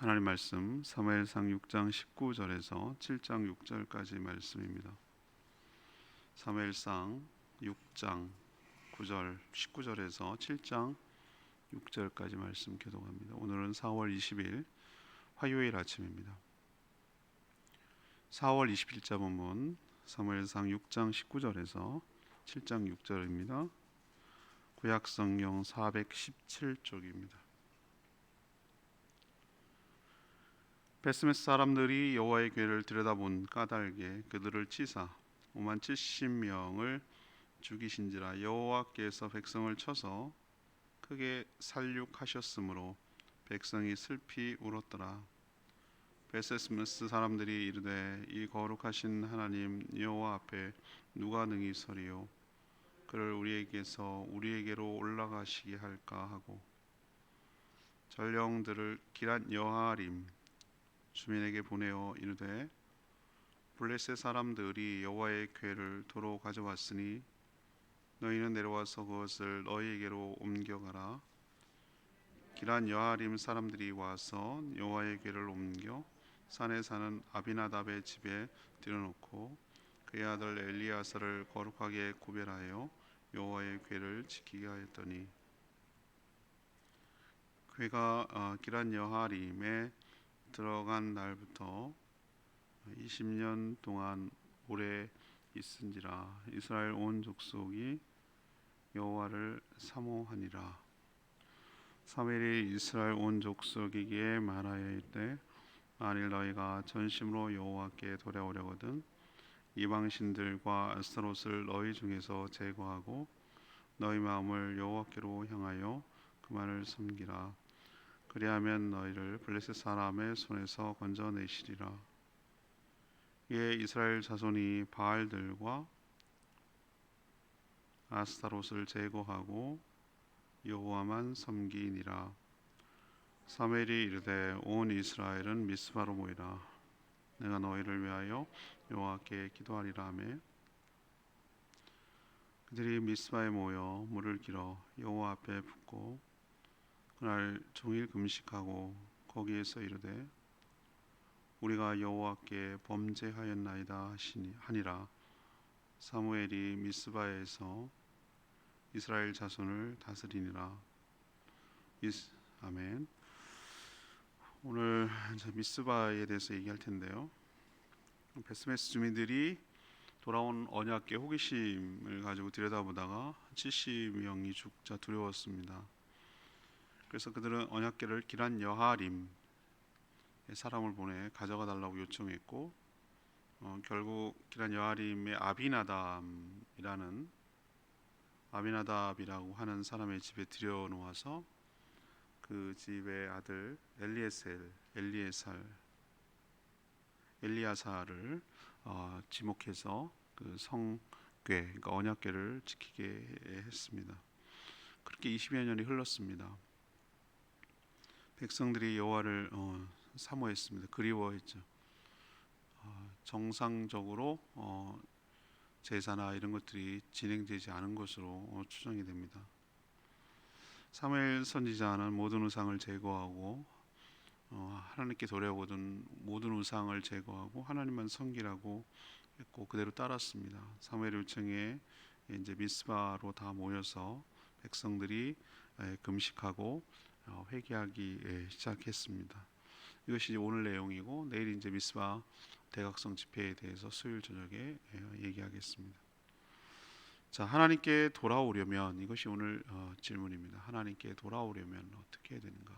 하나님 말씀 사무엘상 6장 19절에서 7장 6절까지 말씀입니다. 사무엘상 6장 9절 19절에서 7장 6절까지 말씀 교독합니다. 오늘은 4월 20일 화요일 아침입니다. 4월 20일자 본문 사무엘상 6장 19절에서 7장 6절입니다. 구약성경 417쪽입니다. 베스메스 사람들이 여호와의 궤를 들여다본 까닭에 그들을 치사 5만 70명을 죽이신지라. 여호와께서 백성을 쳐서 크게 살육하셨으므로 백성이 슬피 울었더라. 베스메스 사람들이 이르되 이 거룩하신 하나님 여호와 앞에 누가 능히 서리요 그를 우리에게서 우리에게로 올라가시게 할까 하고 전령들을 기랏 여하림 주민에게 보내어 이르되 블레셋 사람들이 여호와의 궤를 도로 가져왔으니 너희는 내려와서 그것을 너희에게로 옮겨가라. 기란 여하림 사람들이 와서 여호와의 궤를 옮겨 산에 사는 아비나답의 집에 들여놓고 그의 아들 엘리야사를 거룩하게 구별하여 여호와의 궤를 지키게 하였더니 궤가 기란 여하림에 들어간 날부터 20년 동안 오래 있은지라. 이스라엘 온 족속이 여호와를 사모하니라. 사무엘이 이스라엘 온 족속에게 말하여 이르되 만일 너희가 전심으로 여호와께 돌아오려거든 이방신들과 아스타롯을 너희 중에서 제거하고 너희 마음을 여호와께로 향하여 그만을 섬기라. 그리하면 너희를 블레셋 사람의 손에서 건져내시리라. 이에 이스라엘 자손이 바알들과 아스타롯을 제거하고 여호와만 섬기니라. 사무엘이 이르되 온 이스라엘은 미스바로 모이라. 내가 너희를 위하여 여호와께 기도하리라 하매 그들이 미스바에 모여 물을 길어 여호와 앞에 붓고 그날 종일 금식하고 거기에서 이르되 우리가 여호와께 범죄하였나이다 하니라. 사무엘이 미스바에서 이스라엘 자손을 다스리니라. 아멘. 오늘 미스바에 대해서 얘기할 텐데요. 베스메스 주민들이 돌아온 언약궤 호기심을 가지고 들여다보다가 70명이 죽자 두려웠습니다. 그래서 그들은 언약궤를 기란 여하림 사람을 보내 가져가 달라고 요청했고 결국 기란 여하림의 아비나답이라고 하는 사람의 집에 들여놓아서 그 집의 아들 엘리야사를 지목해서 그 성궤, 그러니까 언약궤를 지키게 했습니다. 그렇게 20여 년이 흘렀습니다. 백성들이 여호와를 사모했습니다. 그리워했죠. 정상적으로 제사나 이런 것들이 진행되지 않은 것으로 추정이 됩니다. 사무엘 선지자는 모든 우상을 제거하고 하나님께 돌아오던 모든 우상을 제거하고 하나님만 섬기라고 했고 그대로 따랐습니다. 사무엘 요청에 이제 미스바로 다 모여서 백성들이 금식하고 회개하기 시작했습니다. 이것이 오늘 내용이고 내일 이제 미스바 대각성 집회에 대해서 수요일 저녁에 얘기하겠습니다. 자, 하나님께 돌아오려면 이것이 오늘 질문입니다. 하나님께 돌아오려면 어떻게 해야 되는가?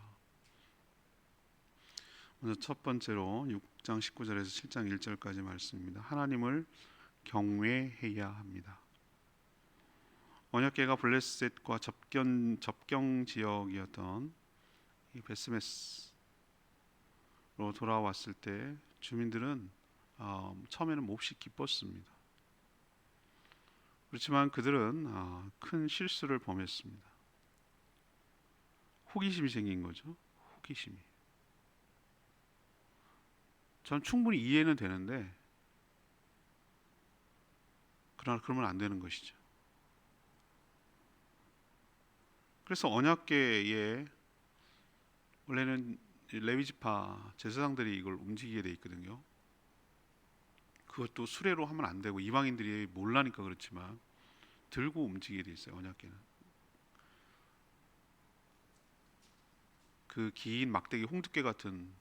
먼저 첫 번째로 6장 19절에서 7장 1절까지 말씀입니다. 하나님을 경외해야 합니다. 언약궤가 블레셋과 접경 지역이었던 이 베스메스로 돌아왔을 때 주민들은 처음에는 몹시 기뻤습니다. 그렇지만 그들은 큰 실수를 범했습니다. 호기심이 생긴 거죠. 호기심이. 전 충분히 이해는 되는데 그러나 그러면 안 되는 것이죠. 그래서 언약궤에 원래는 레위지파 제사장들이 이걸 움직이게 돼 있거든요. 그것도 수레로 하면 안 되고 이방인들이 몰라니까 그렇지만 들고 움직이게 돼 있어요. 언약궤는 그 긴 막대기 홍두깨 같은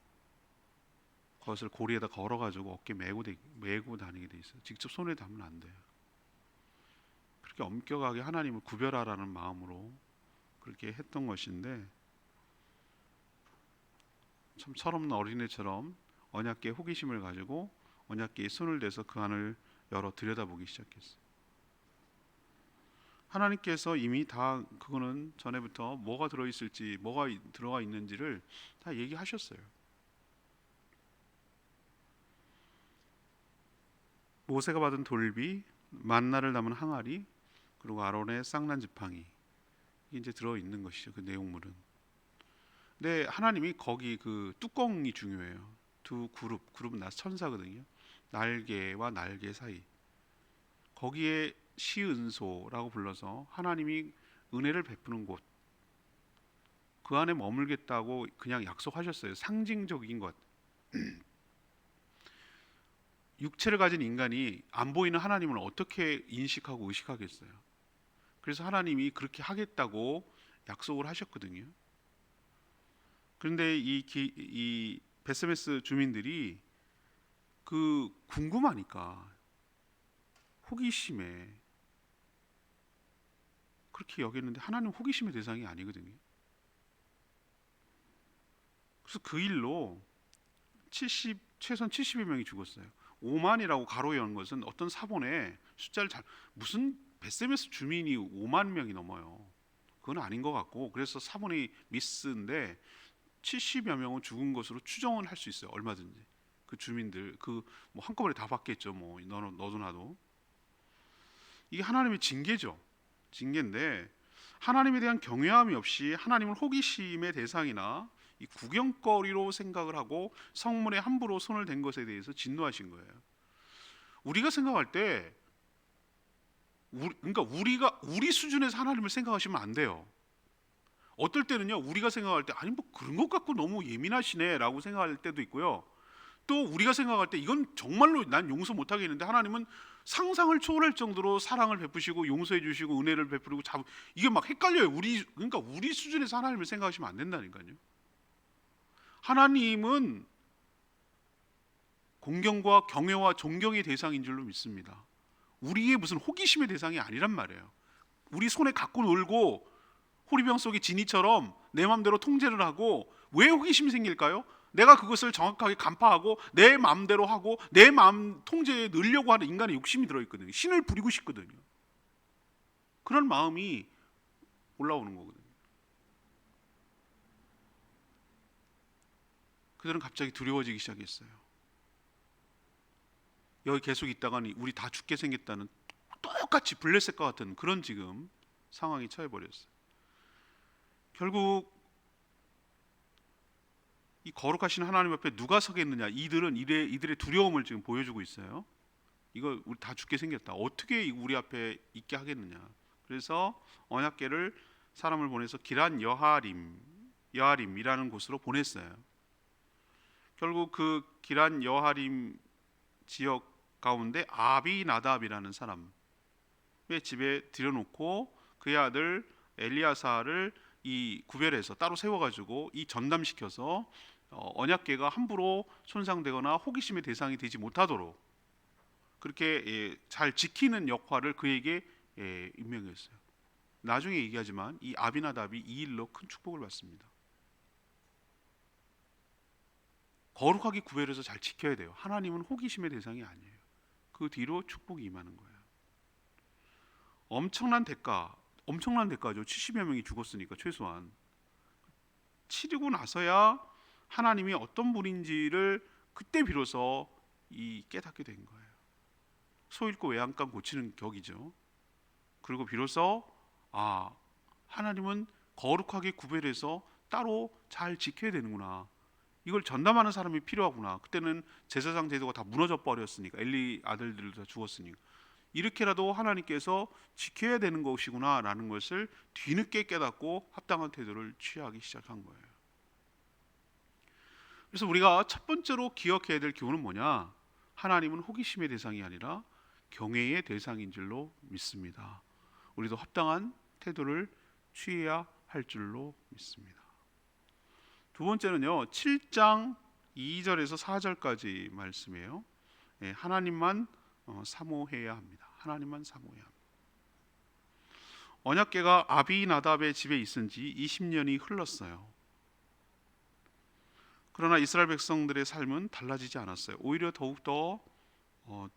것을 고리에다 걸어가지고 어깨 메고 다니게 돼 있어요. 직접 손에 담으면 안 돼요. 그렇게 엄격하게 하나님을 구별하라는 마음으로 그렇게 했던 것인데, 참 철없는 어린애처럼 언약궤에 호기심을 가지고 언약궤에 손을 대서 그 안을 열어 들여다보기 시작했어요. 하나님께서 이미 다 그거는 전에부터 뭐가 들어있을지 뭐가 들어가 있는지를 다 얘기하셨어요. 모세가 받은 돌비, 만나를 담은 항아리, 그리고 아론의 쌍난 지팡이, 이게 이제 들어 있는 것이죠. 그 내용물은. 근데 하나님이 거기 그 뚜껑이 중요해요. 두 그룹은 천사거든요. 날개와 날개 사이, 거기에 시은소라고 불러서 하나님이 은혜를 베푸는 곳, 그 안에 머물겠다고 그냥 약속하셨어요. 상징적인 것. 육체를 가진 인간이 안 보이는 하나님을 어떻게 인식하고 의식하겠어요? 그래서 하나님이 그렇게 하겠다고 약속을 하셨거든요. 그런데 이 베스메스 주민들이 그 궁금하니까 호기심에 그렇게 여겼는데, 하나님 호기심의 대상이 아니거든요. 그래서 그 일로 최소한 70여 명이 죽었어요. 5만이라고 가로에 연 것은 어떤 사본에 숫자를 무슨 베세메스 주민이 5만 명이 넘어요. 그건 아닌 것 같고, 그래서 사본이 미스인데 70여 명은 죽은 것으로 추정은 할 수 있어요. 얼마든지 그 주민들 그 뭐 한꺼번에 다 받겠죠. 뭐 너도 나도. 이게 하나님의 징계죠. 징계인데, 하나님에 대한 경외함이 없이 하나님을 호기심의 대상이나 이 구경거리로 생각을 하고 성문에 함부로 손을 댄 것에 대해서 진노하신 거예요. 우리가 생각할 때 그러니까 우리 수준에서 하나님을 생각하시면 안 돼요. 어떨 때는요, 우리가 생각할 때 아니 뭐 그런 것 갖고 너무 예민하시네라고 생각할 때도 있고요. 또 우리가 생각할 때 이건 정말로 난 용서 못하겠는데 하나님은 상상을 초월할 정도로 사랑을 베푸시고 용서해 주시고 은혜를 베푸고 이게 막 헷갈려요. 그러니까 우리 수준에서 하나님을 생각하시면 안 된다니까요. 하나님은 공경과 경외와 존경의 대상인 줄로 믿습니다. 우리의 무슨 호기심의 대상이 아니란 말이에요. 우리 손에 갖고 놀고 호리병 속의 지니처럼 내 마음대로 통제를 하고, 왜 호기심이 생길까요? 내가 그것을 정확하게 간파하고 내 마음대로 하고 내 마음 통제에 넣으려고 하는 인간의 욕심이 들어있거든요. 신을 부리고 싶거든요. 그런 마음이 올라오는 거거든요. 그들은 갑자기 두려워지기 시작했어요. 여기 계속 있다가니 우리 다 죽게 생겼다는 똑같이 블레셋과 같은 그런 지금 상황에 처해버렸어요. 결국 이 거룩하신 하나님 앞에 누가 서겠느냐, 이들은 이들의 두려움을 지금 보여주고 있어요. 이거 우리 다 죽게 생겼다, 어떻게 우리 앞에 있게 하겠느냐. 그래서 언약궤를 사람을 보내서 기란 여하림이라는 곳으로 보냈어요. 결국 그 기란 여하림 지역 가운데 아비나답이라는 사람의 집에 들여놓고 그의 아들 엘리야사를 이 구별해서 따로 세워가지고 이 전담시켜서 언약궤가 함부로 손상되거나 호기심의 대상이 되지 못하도록 그렇게 잘 지키는 역할을 그에게 임명했어요. 나중에 얘기하지만 이 아비나답이 이 일로 큰 축복을 받습니다. 거룩하게 구별해서 잘 지켜야 돼요. 하나님은 호기심의 대상이 아니에요. 그 뒤로 축복이 임하는 거예요. 엄청난 대가죠. 70여 명이 죽었으니까 최소한. 치르고 나서야 하나님이 어떤 분인지를 그때 비로소 깨닫게 된 거예요. 소 잃고 외양간 고치는 격이죠. 그리고 비로소 하나님은 거룩하게 구별해서 따로 잘 지켜야 되는구나, 이걸 전담하는 사람이 필요하구나. 그때는 제사장 제도가 다 무너져 버렸으니까, 엘리 아들들도 다 죽었으니까 이렇게라도 하나님께서 지켜야 되는 것이구나 라는 것을 뒤늦게 깨닫고 합당한 태도를 취하기 시작한 거예요. 그래서 우리가 첫 번째로 기억해야 될 교훈은 뭐냐? 하나님은 호기심의 대상이 아니라 경외의 대상인 줄로 믿습니다. 우리도 합당한 태도를 취해야 할 줄로 믿습니다. 두 번째는요, 7장 2절에서 4절까지 말씀이에요. 하나님만 사모해야 합니다. 하나님만 사모해야 합니다. 언약궤가 아비나답의 집에 있은 지 20년이 흘렀어요. 그러나 이스라엘 백성들의 삶은 달라지지 않았어요. 오히려 더욱더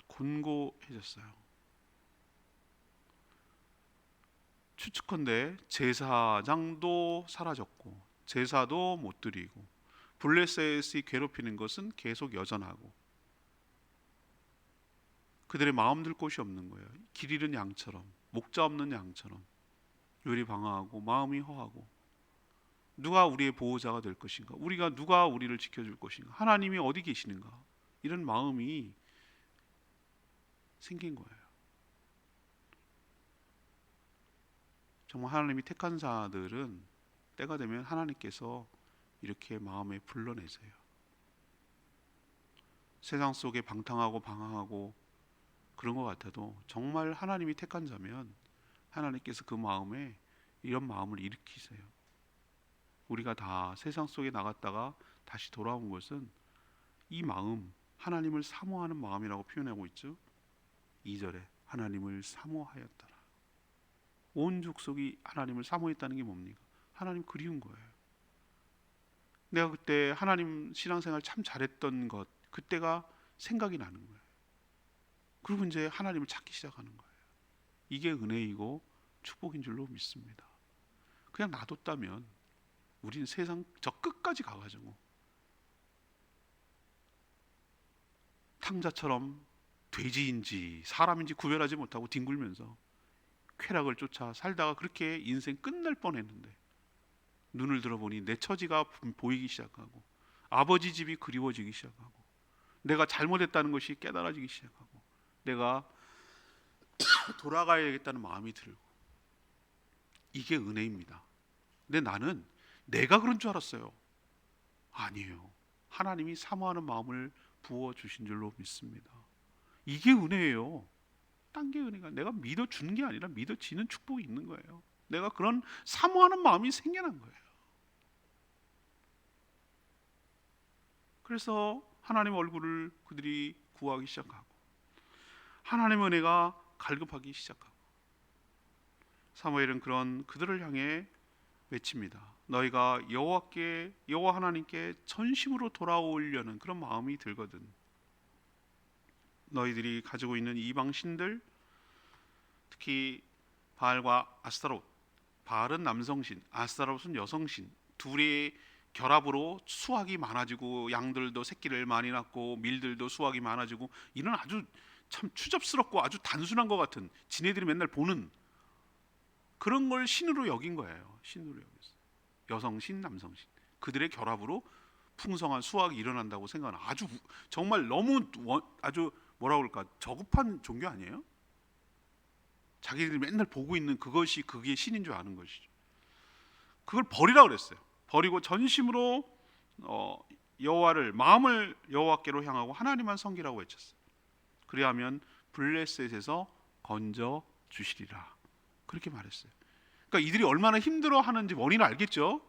곤고해졌어요. 추측컨대 제사장도 사라졌고 제사도 못 드리고 블레셋이 괴롭히는 것은 계속 여전하고 그들의 마음 들 곳이 없는 거예요. 길 잃은 양처럼, 목자 없는 양처럼 열이 방황하고 마음이 허하고, 누가 우리의 보호자가 될 것인가? 누가 우리를 지켜줄 것인가? 하나님이 어디 계시는가? 이런 마음이 생긴 거예요. 정말 하나님이 택한 자들은 때가 되면 하나님께서 이렇게 마음에 불러내세요. 세상 속에 방탕하고 방황하고 그런 것 같아도 정말 하나님이 택한 자면 하나님께서 그 마음에 이런 마음을 일으키세요. 우리가 다 세상 속에 나갔다가 다시 돌아온 것은 이 마음, 하나님을 사모하는 마음이라고 표현하고 있죠. 2절에 하나님을 사모하였더라. 온 족속이 하나님을 사모했다는 게 뭡니까? 하나님 그리운 거예요. 내가 그때 하나님 신앙생활 참 잘했던 것, 그때가 생각이 나는 거예요. 그리고 이제 하나님을 찾기 시작하는 거예요. 이게 은혜이고 축복인 줄로 믿습니다. 그냥 놔뒀다면 우리는 세상 저 끝까지 가가지고 탕자처럼 돼지인지 사람인지 구별하지 못하고 뒹굴면서 쾌락을 쫓아 살다가 그렇게 인생 끝날 뻔했는데, 눈을 들어보니 내 처지가 보이기 시작하고 아버지 집이 그리워지기 시작하고 내가 잘못했다는 것이 깨달아지기 시작하고 내가 돌아가야겠다는 마음이 들고, 이게 은혜입니다. 근데 나는 내가 그런 줄 알았어요. 아니에요. 하나님이 사모하는 마음을 부어주신 줄로 믿습니다. 이게 은혜예요. 딴 게 은혜가, 내가 믿어주는 게 아니라 믿어지는 축복이 있는 거예요. 내가 그런 사모하는 마음이 생겨난 거예요. 그래서 하나님의 얼굴을 그들이 구하기 시작하고 하나님의 은혜가 갈급하기 시작하고, 사무엘은 그런 그들을 향해 외칩니다. 너희가 여호와 하나님께 전심으로 돌아오려는 그런 마음이 들거든 너희들이 가지고 있는 이방 신들, 특히 바알과 아스타롯, 바알은 남성신, 아스타롯은 여성신, 둘의 결합으로 수확이 많아지고 양들도 새끼를 많이 낳고 밀들도 수확이 많아지고, 이런 아주 참 추접스럽고 아주 단순한 것 같은, 지네들이 맨날 보는 그런 걸 신으로 여긴 거예요. 신으로 여겼어요. 여성신, 남성신, 그들의 결합으로 풍성한 수확이 일어난다고 생각하는, 아주 정말 너무 아주 뭐라 그럴까, 저급한 종교 아니에요? 자기들이 맨날 보고 있는 그게 신인 줄 아는 것이죠. 그걸 버리라 그랬어요. 버리고 전심으로 마음을 여호와께로 향하고 하나님만 섬기라고 외쳤어요. 그리하면 블레셋에서 건져 주시리라, 그렇게 말했어요. 그러니까 이들이 얼마나 힘들어하는지 원인을 알겠죠.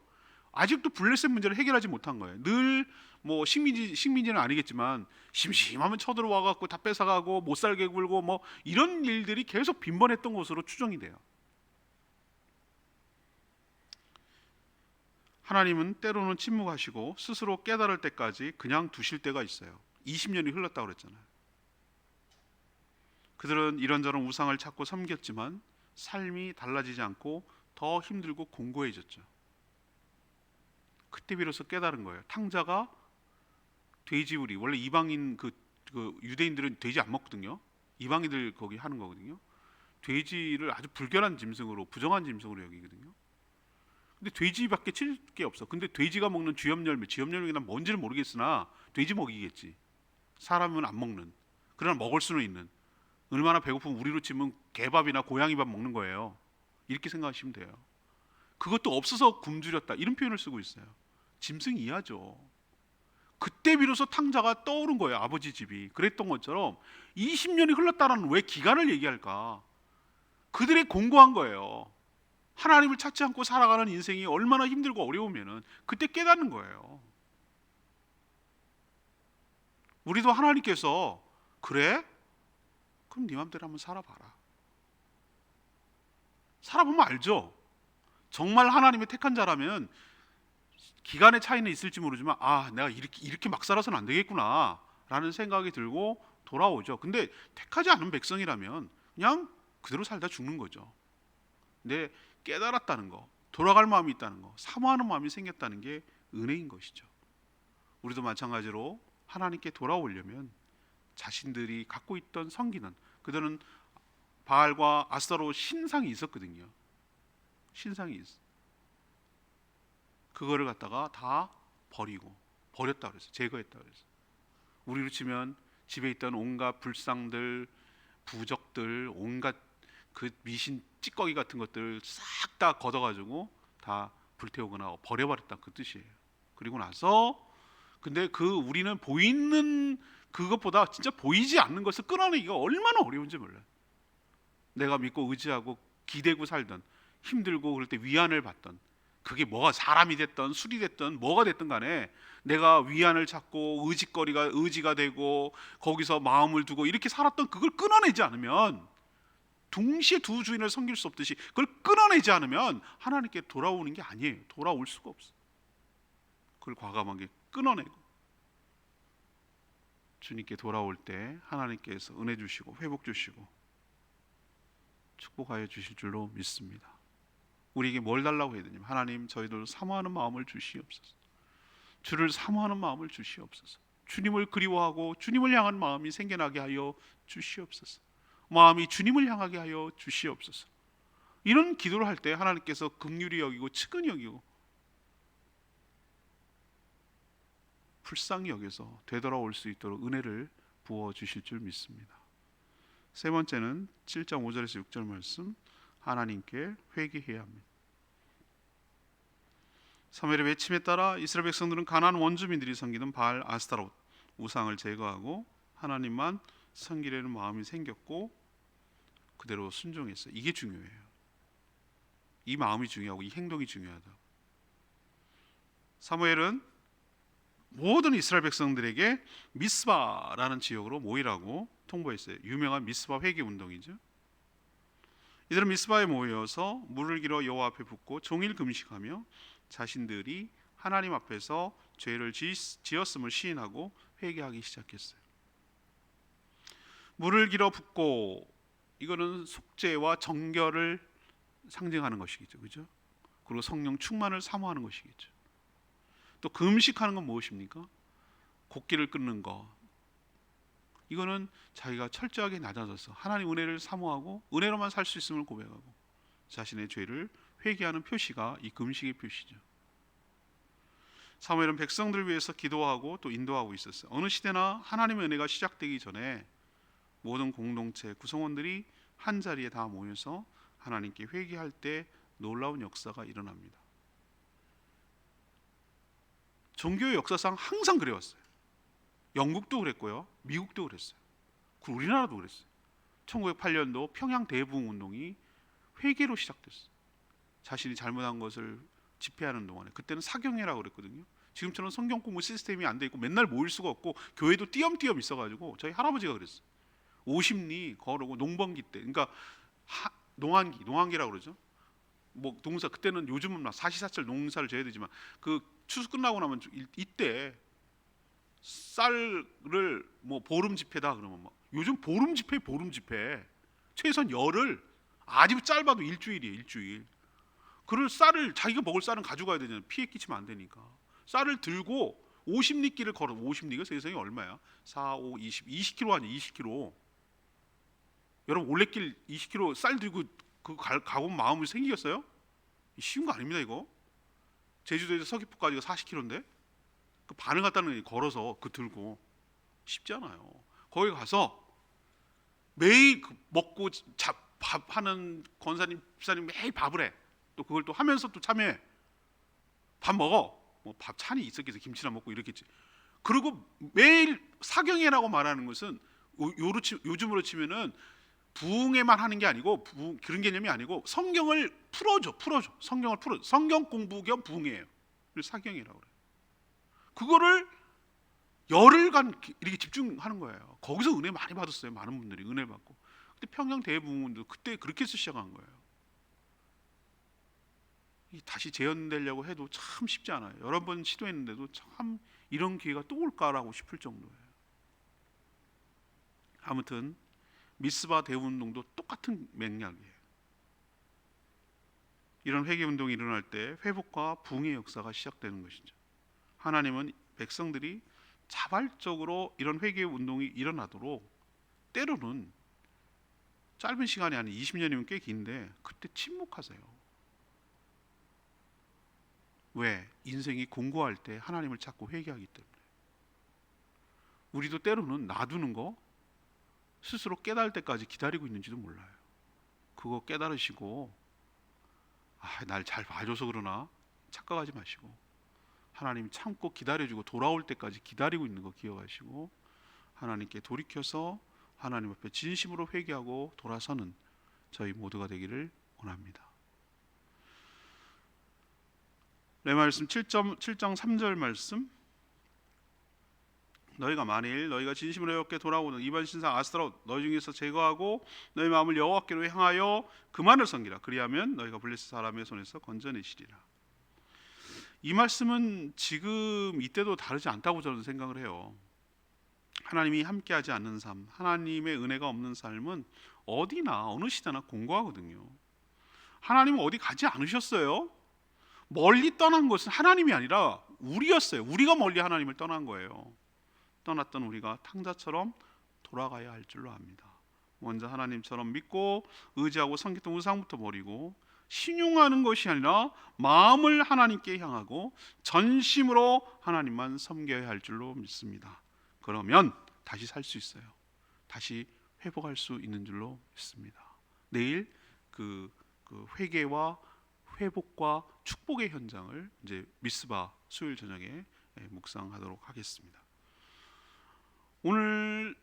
아직도 블레셋 문제를 해결하지 못한 거예요. 늘 뭐 식민지는 아니겠지만 심심하면 쳐들어와 갖고 다 뺏어가고 못 살게 굴고 뭐 이런 일들이 계속 빈번했던 것으로 추정이 돼요. 하나님은 때로는 침묵하시고 스스로 깨달을 때까지 그냥 두실 때가 있어요. 20년이 흘렀다고 그랬잖아요. 그들은 이런저런 우상을 찾고 섬겼지만 삶이 달라지지 않고 더 힘들고 공고해졌죠. 그때 비로소 깨달은 거예요. 탕자가 돼지우리, 원래 이방인 그 유대인들은 돼지 안 먹거든요. 이방인들 거기 하는 거거든요. 돼지를 아주 불결한 짐승으로, 부정한 짐승으로 여기거든요. 근데 돼지밖에 칠 게 없어. 근데 돼지가 먹는 쥐염열매 난 뭔지는 모르겠으나 돼지 먹이겠지. 사람은 안 먹는, 그러나 먹을 수는 있는, 얼마나 배고프면 우리로 치면 개밥이나 고양이밥 먹는 거예요. 이렇게 생각하시면 돼요. 그것도 없어서 굶주렸다, 이런 표현을 쓰고 있어요. 짐승 이하죠. 그때 비로소 탕자가 떠오른 거예요. 아버지 집이. 그랬던 것처럼 20년이 흘렀다는 왜 기간을 얘기할까? 그들이 공고한 거예요. 하나님을 찾지 않고 살아가는 인생이 얼마나 힘들고 어려우면은 그때 깨닫는 거예요. 우리도 하나님께서 그래? 그럼 네 맘대로 한번 살아봐라. 살아보면 알죠. 정말 하나님의 택한 자라면 기간의 차이는 있을지 모르지만 내가 이렇게 막 살아서는 안 되겠구나 라는 생각이 들고 돌아오죠. 근데 택하지 않은 백성이라면 그냥 그대로 살다 죽는 거죠. 근데 깨달았다는 거, 돌아갈 마음이 있다는 거, 사모하는 마음이 생겼다는 게 은혜인 것이죠. 우리도 마찬가지로 하나님께 돌아오려면 자신들이 갖고 있던 성기는, 그들은 바알과 아스타로 신상이 있었거든요. 신상이 있어. 그거를 갖다가 다 버렸다 그랬어요. 제거했다 그랬어요. 우리로 치면 집에 있던 온갖 불상들, 부적들, 온갖 그 미신 찌꺼기 같은 것들 싹 다 걷어가지고 다 불태우거나 버려버렸다 그 뜻이에요. 그리고 나서 근데 우리는 보이는 그것보다 진짜 보이지 않는 것을 끊어내기가 얼마나 어려운지 몰라요. 내가 믿고 의지하고 기대고 살던, 힘들고 그럴 때 위안을 받던, 그게 뭐가 사람이 됐든 술이 됐든 뭐가 됐든 간에 내가 위안을 찾고 의지가 되고 거기서 마음을 두고 이렇게 살았던 그걸 끊어내지 않으면, 동시에 두 주인을 섬길 수 없듯이 그걸 끊어내지 않으면 하나님께 돌아오는 게 아니에요. 돌아올 수가 없어요. 그걸 과감하게 끊어내고 주님께 돌아올 때 하나님께서 은혜 주시고 회복 주시고 축복하여 주실 줄로 믿습니다. 우리에게 뭘 달라고 해야 되냐면, 하나님 저희들 사모하는 마음을 주시옵소서. 주를 사모하는 마음을 주시옵소서. 주님을 그리워하고 주님을 향한 마음이 생겨나게 하여 주시옵소서. 마음이 주님을 향하게 하여 주시옵소서. 이런 기도를 할 때 하나님께서 긍휼히 여기고 측은히 여기고 불쌍히 여겨서 되돌아올 수 있도록 은혜를 부어 주실 줄 믿습니다. 세 번째는 7장 5절에서 6절 말씀, 하나님께 회개해야 합니다. 사무엘의 외침에 따라 이스라엘 백성들은 가나안 원주민들이 섬기는 바알 아스타롯 우상을 제거하고 하나님만 섬기려는 마음이 생겼고 그대로 순종했어요. 이게 중요해요. 이 마음이 중요하고 이 행동이 중요하다. 사무엘은 모든 이스라엘 백성들에게 미스바라는 지역으로 모이라고 통보했어요. 유명한 미스바 회개 운동이죠. 이들은 미스바에 모여서 물을 길어 여호와 앞에 붓고 종일 금식하며 자신들이 하나님 앞에서 죄를 지었음을 시인하고 회개하기 시작했어요. 물을 길어 붓고, 이거는 속죄와 정결을 상징하는 것이겠죠, 그죠? 그리고 성령 충만을 사모하는 것이겠죠. 또 금식하는 건 무엇입니까? 곡기를 끊는 거. 이거는 자기가 철저하게 낮아져서 하나님 은혜를 사모하고 은혜로만 살 수 있음을 고백하고 자신의 죄를 회개하는 표시가 이 금식의 표시죠. 사무엘은 백성들을 위해서 기도하고 또 인도하고 있었어요. 어느 시대나 하나님의 은혜가 시작되기 전에 모든 공동체 구성원들이 한 자리에 다 모여서 하나님께 회개할 때 놀라운 역사가 일어납니다. 종교의 역사상 항상 그래왔어요. 영국도 그랬고요, 미국도 그랬어요. 그리고 우리나라도 그랬어요. 1908년도 평양 대부흥 운동이 회개로 시작됐어요. 자신이 잘못한 것을 집회하는 동안에, 그때는 사경회라고 그랬거든요. 지금처럼 성경 공부 시스템이 안 돼 있고 맨날 모일 수가 없고 교회도 띄엄띄엄 있어가지고 저희 할아버지가 그랬어요. 50리 걸어오고 농번기 때, 그러니까 농한기라고 그러죠. 뭐 농사, 그때는 요즘은 막 사시사철 농사를 져야 되지만 그 추수 끝나고 나면 이때 쌀을 뭐 보름 집회다 그러면 막, 요즘 보름 집회 최소한 열흘, 아주 짧아도 일주일이에요. 일주일. 그럴 쌀을, 자기가 먹을 쌀은 가져가야 되잖아요. 피해 끼치면 안 되니까. 쌀을 들고 50리길을 걸어. 50리가 세상에 얼마야? 4, 5, 20km 아니야. 20km. 여러분 올레길 20km 쌀 들고 그 가고 마음이 생기겠어요? 쉬운 거 아닙니다 이거. 제주도에서 서귀포까지가 40km인데 그 반을 갖다는 걸어서 그 들고 쉽지 않아요. 거기 가서 매일 먹고 밥 하는 권사님, 집사님 매일 밥을 해. 또 그걸 또 하면서 또 참여해. 밥 먹어. 뭐 밥 찬이 있었겠어. 김치나 먹고 이렇겠지. 그리고 매일 사경회라고 말하는 것은 요즘으로 치면은 부흥회만 하는 게 아니고, 그런 개념이 아니고 성경을 풀어줘. 성경 공부 겸 부흥회예요. 사경이라고 그래요. 그거를 열흘간 이렇게 집중하는 거예요. 거기서 은혜 많이 받았어요. 많은 분들이 은혜 받고. 근데 평양 대부흥도 그때 그렇게 해서 시작한 거예요. 다시 재현되려고 해도 참 쉽지 않아요. 여러 번 시도했는데도 참 이런 기회가 또 올까라고 싶을 정도예요. 아무튼 미스바 대운동도 똑같은 맥락이에요. 이런 회개운동이 일어날 때 회복과 부흥의 역사가 시작되는 것이죠. 하나님은 백성들이 자발적으로 이런 회개운동이 일어나도록 때로는 짧은 시간이 아닌 20년이면 꽤 긴데 그때 침묵하세요. 왜? 인생이 공고할 때 하나님을 찾고 회개하기 때문에. 우리도 때로는 놔두는 거 스스로 깨달을 때까지 기다리고 있는지도 몰라요. 그거 깨달으시고 날 잘 봐줘서 그러나 착각하지 마시고 하나님 참고 기다려주고 돌아올 때까지 기다리고 있는 거 기억하시고 하나님께 돌이켜서 하나님 앞에 진심으로 회개하고 돌아서는 저희 모두가 되기를 원합니다. 내 말씀 7장 3절 말씀, 너희가 만일 너희가 진심으로 여호와께 돌아오는 이방 신상 아스타롯 너희 중에서 제거하고 너희 마음을 여호와께로 향하여 그만을 섬기라. 그리하면 너희가 블레셋 사람의 손에서 건져내시리라. 이 말씀은 지금 이때도 다르지 않다고 저는 생각을 해요. 하나님이 함께하지 않는 삶, 하나님의 은혜가 없는 삶은 어디나 어느 시대나 공고하거든요. 하나님은 어디 가지 않으셨어요. 멀리 떠난 것은 하나님이 아니라 우리였어요. 우리가 멀리 하나님을 떠난 거예요. 떠났던 우리가 탕자처럼 돌아가야 할 줄로 압니다. 먼저 하나님처럼 믿고 의지하고 섬겼던 우상부터 버리고 신용하는 것이 아니라 마음을 하나님께 향하고 전심으로 하나님만 섬겨야 할 줄로 믿습니다. 그러면 다시 살 수 있어요. 다시 회복할 수 있는 줄로 믿습니다. 내일 그 회개와 회복과 축복의 현장을 이제 미스바 수요일 저녁에 묵상하도록 하겠습니다. 오늘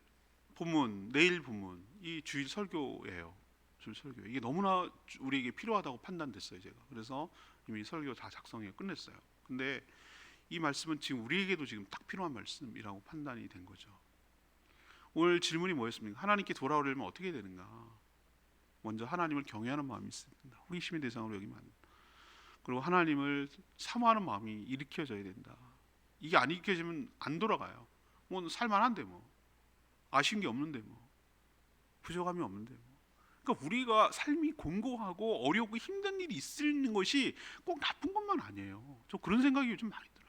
본문, 내일 본문, 이 주일 설교예요. 주일 설교. 이게 너무나 우리에게 필요하다고 판단됐어요, 제가. 그래서 이미 설교 다 작성해 끝냈어요. 근데 이 말씀은 지금 우리에게도 지금 딱 필요한 말씀이라고 판단이 된 거죠. 오늘 질문이 뭐였습니까? 하나님께 돌아오려면 어떻게 되는가? 먼저 하나님을 경외하는 마음이 있어야 된다. 호기심의 대상으로 여기면 안 된다. 그리고 하나님을 사모하는 마음이 일으켜져야 된다. 이게 안 일으켜지면 안 돌아가요. 뭐 살만한데 뭐 아쉬운 게 없는데 뭐 부족함이 없는데 뭐. 그러니까 우리가 삶이 공고하고 어렵고 힘든 일이 있는 것이 꼭 나쁜 것만 아니에요. 저 그런 생각이 요즘 많이 들어요.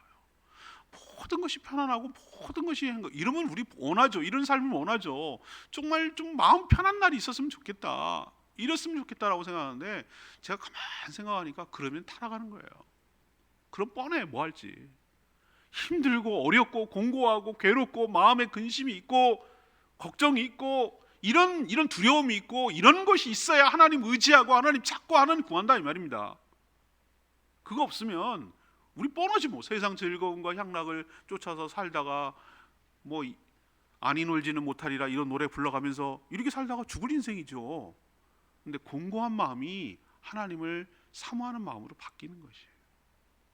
모든 것이 편안하고 모든 것이 이러면 우리 원하죠. 이런 삶을 원하죠. 정말 좀 마음 편한 날이 있었으면 좋겠다. 이랬으면 좋겠다라고 생각하는데 제가 가만히 생각하니까 그러면 타락하는 거예요. 그럼 뻔해 뭐 할지. 힘들고 어렵고 공고하고 괴롭고 마음에 근심이 있고 걱정이 있고 이런 두려움이 있고 이런 것이 있어야 하나님 의지하고 하나님 찾고 하나님 구한다 이 말입니다. 그거 없으면 우리 뻔하지 뭐. 세상 즐거움과 향락을 쫓아서 살다가 뭐 아니 놀지는 못하리라 이런 노래 불러가면서 이렇게 살다가 죽을 인생이죠. 근데 공고한 마음이 하나님을 사모하는 마음으로 바뀌는 것이에요.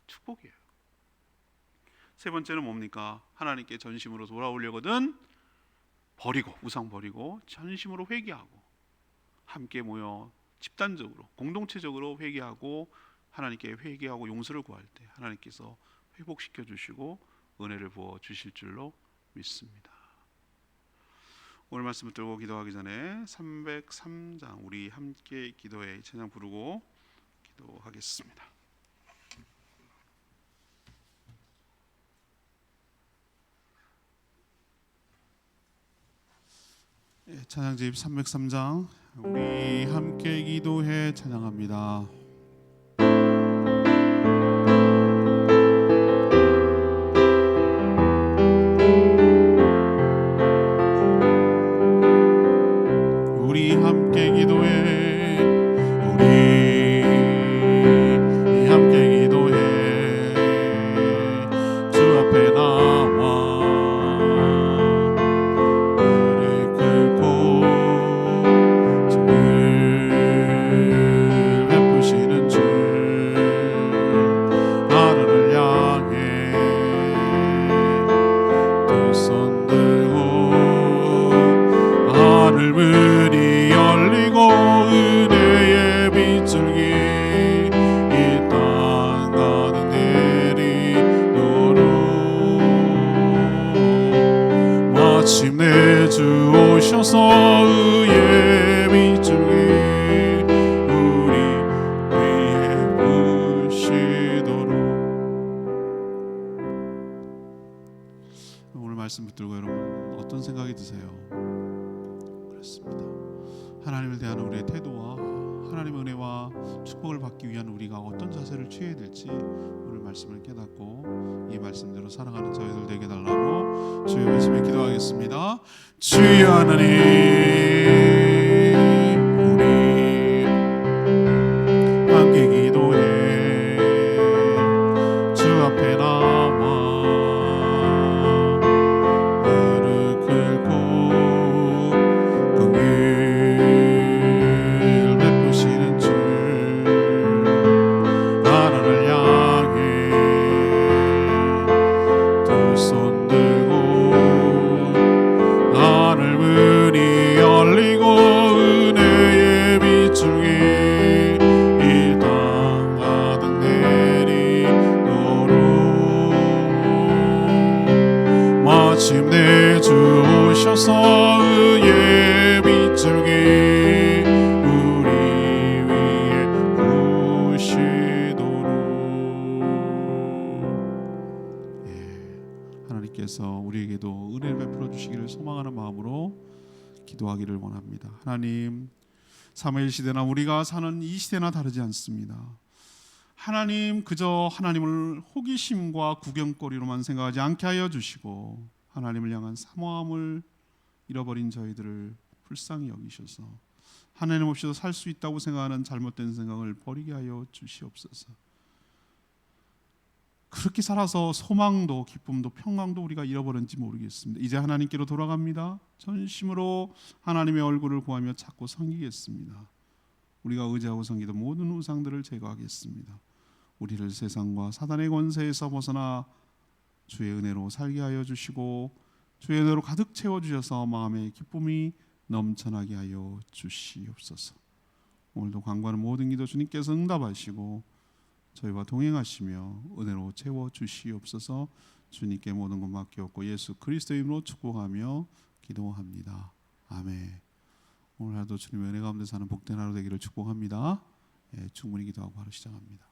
축복이에요. 세 번째는 뭡니까? 하나님께 전심으로 돌아오려거든 버리고 우상 버리고 전심으로 회개하고 함께 모여 집단적으로 공동체적으로 회개하고 하나님께 회개하고 용서를 구할 때 하나님께서 회복시켜 주시고 은혜를 부어 주실 줄로 믿습니다. 오늘 말씀 붙들고 기도하기 전에 303장 우리 함께 기도해 찬양 부르고 기도하겠습니다. 찬양집 303장 우리 함께 기도해 찬양합니다. 우리 함께 기도해 우리 함께 기도해 주 앞에 나와 마침내 주 오셔서 의의 밑줄기 우리 위에 부시도록. 오늘 말씀 붙들고 여러분 어떤 생각이 드세요? 그렇습니다. 하나님을 대하는 우리의 태도와 하나님의 은혜와 축복을 받기 위한 우리가 어떤 자세를 취해야 될지 오늘 말씀을 깨닫고 이 말씀대로 살아가는 저희들 되게 달라고 주의 외치며 기도하겠습니다. 주여 하나님, 우리 함께 기도해 주 앞에 나와 무릎 꿇고 긍휼 베푸시는 주 나라를 향해 두 손 들고 하늘문이 열리고 은혜의 빗줄기 이 땅 가득 내리도록 마침내 주 오셔서 의의 빗줄기 우리 위에 부시도록. 하나님께서 우리에게도 은혜를 베풀어 주시기를 소망하는 마음으로 기도하기를 원합니다. 하나님, 사무엘 시대나 우리가 사는 이 시대나 다르지 않습니다. 하나님, 그저 하나님을 호기심과 구경거리로만 생각하지 않게 하여 주시고 하나님을 향한 사모함을 잃어버린 저희들을 불쌍히 여기셔서 하나님 없이도 살 수 있다고 생각하는 잘못된 생각을 버리게 하여 주시옵소서. 그렇게 살아서 소망도 기쁨도 평강도 우리가 잃어버렸는지 모르겠습니다. 이제 하나님께로 돌아갑니다. 전심으로 하나님의 얼굴을 구하며 찾고 섬기겠습니다. 우리가 의지하고 섬기던 모든 우상들을 제거하겠습니다. 우리를 세상과 사단의 권세에서 벗어나 주의 은혜로 살게 하여 주시고 주의 은혜로 가득 채워주셔서 마음의 기쁨이 넘쳐나게 하여 주시옵소서. 오늘도 간구하는 모든 기도 주님께서 응답하시고 저희와 동행하시며 은혜로 채워주시옵소서. 주님께 모든 것 맡기옵고 예수 그리스도의 이름으로 축복하며 기도합니다. 아멘. 오늘 하루도 주님의 은혜 가운데 사는 복된 하루 되기를 축복합니다. 충분히 기도하고 바로 시작합니다.